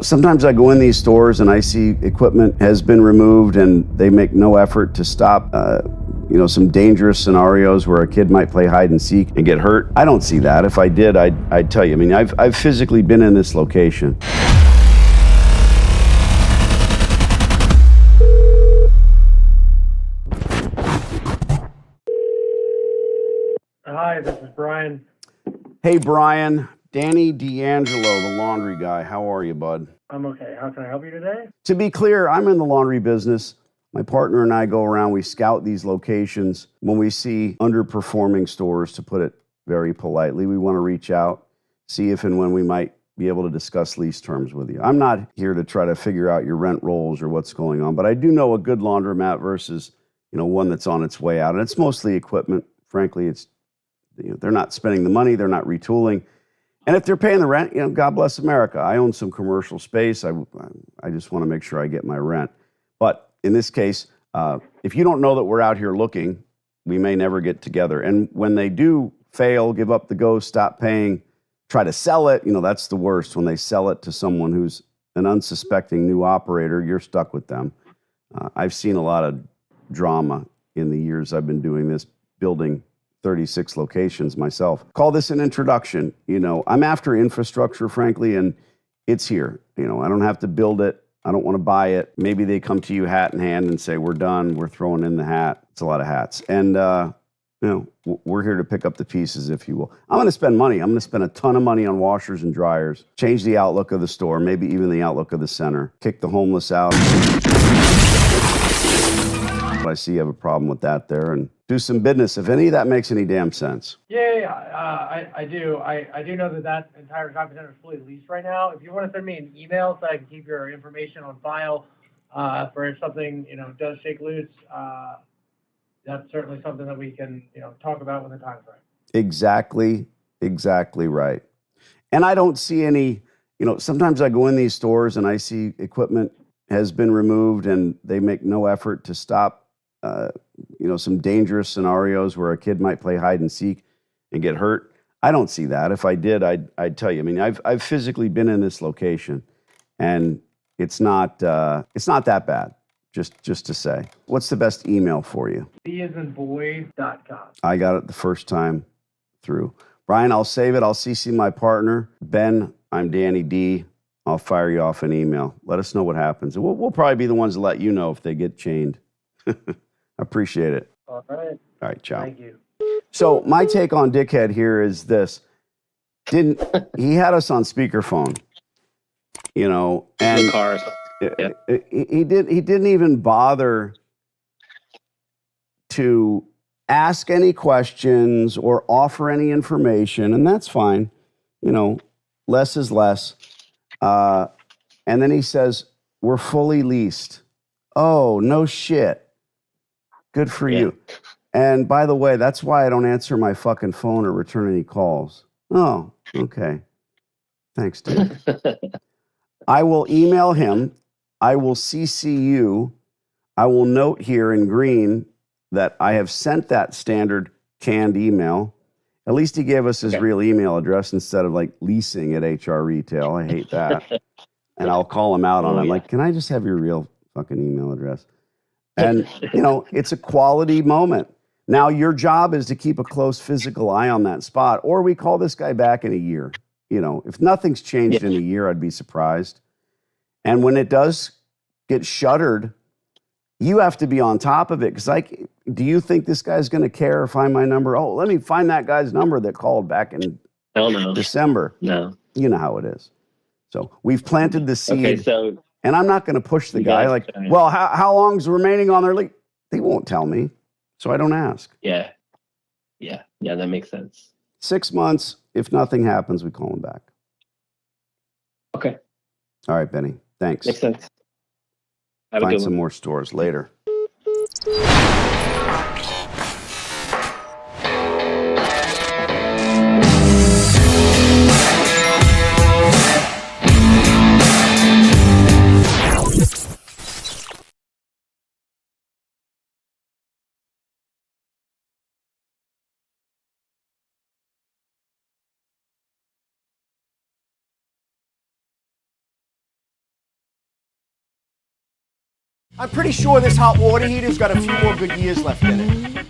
Sometimes I go in these stores and I see equipment has been removed and they make no effort to stop, some dangerous scenarios where a kid might play hide and seek and get hurt. I don't see that. If I did, I'd tell you. I mean, I've physically been in this location. Hi, this is Brian. Hey, Brian. Danny D'Angelo, the laundry guy. How are you, bud? I'm okay. How can I help you today? To be clear, I'm in the laundry business. My partner and I go around, we scout these locations. When we see underperforming stores, to put it very politely, we want to reach out, see if and when we might be able to discuss lease terms with you. I'm not here to try to figure out your rent rolls or what's going on, but I do know a good laundromat versus, one that's on its way out. And it's mostly equipment. Frankly, it's they're not spending the money, they're not retooling. And if they're paying the rent, God bless America. I own some commercial space. I just want to make sure I get my rent. But in this case, if you don't know that we're out here looking, we may never get together. And when they do fail, give up the ghost, stop paying, try to sell it, that's the worst. When they sell it to someone who's an unsuspecting new operator, you're stuck with them. I've seen a lot of drama in the years I've been doing this, building 36 locations myself. Call this an introduction. I'm after infrastructure, frankly, and it's here. I don't have to build it. I don't want to buy it. Maybe they come to you hat in hand and say, we're done. We're throwing in the hat. It's a lot of hats. And, we're here to pick up the pieces, if you will. I'm going to spend money. I'm going to spend a ton of money on washers and dryers, change the outlook of the store, maybe even the outlook of the center, kick the homeless out. I see you have a problem with that there, and do some business if any of that makes any damn sense. I do. I do know that entire shopping center is fully leased right now. If you want to send me an email so I can keep your information on file for if something does shake loose, that's certainly something that we can talk about when the time's right. Exactly right. And I don't see any. Sometimes I go in these stores and I see equipment has been removed and they make no effort to stop some dangerous scenarios where a kid might play hide and seek and get hurt. I don't see that. If I did, I'd tell you. I mean, I've physically been in this location, and it's not that bad. Just to say, what's the best email for you? BAsInBoy.com. I got it the first time through. Brian, I'll save it. I'll CC my partner Ben. I'm Danny D. I'll fire you off an email. Let us know what happens. And we'll probably be the ones to let you know if they get chained. Appreciate it. All right. All right, ciao. Thank you. So my take on Dickhead here is this. He had us on speakerphone, and the cars. Yeah. he didn't even bother to ask any questions or offer any information, and that's fine. Less is less. And then he says, we're fully leased. Oh, no shit. Good for you. And by the way, that's why I don't answer my fucking phone or return any calls. Oh, okay. Thanks, dude. I will email him. I will CC you. I will note here in green that I have sent that standard canned email. At least he gave us his real email address instead of like leasing at HR Retail. I hate that. And I'll call him out on it. Like, can I just have your real fucking email address? And, it's a quality moment. Now, your job is to keep a close physical eye on that spot, or we call this guy back in a year. If nothing's changed in a year, I'd be surprised. And when it does get shuttered, you have to be on top of it. Because, do you think this guy's going to care or find my number? Oh, let me find that guy's number that called back in December. No. You know how it is. So we've planted the seed. Okay, so and I'm not going to push the guy how long's remaining on their lease? They won't tell me, so I don't ask. Yeah, that makes sense. 6 months. If nothing happens, we call him back. Okay. All right, Benny. Thanks. Makes sense. Find some more stores later. I'm pretty sure this hot water heater's got a few more good years left in it.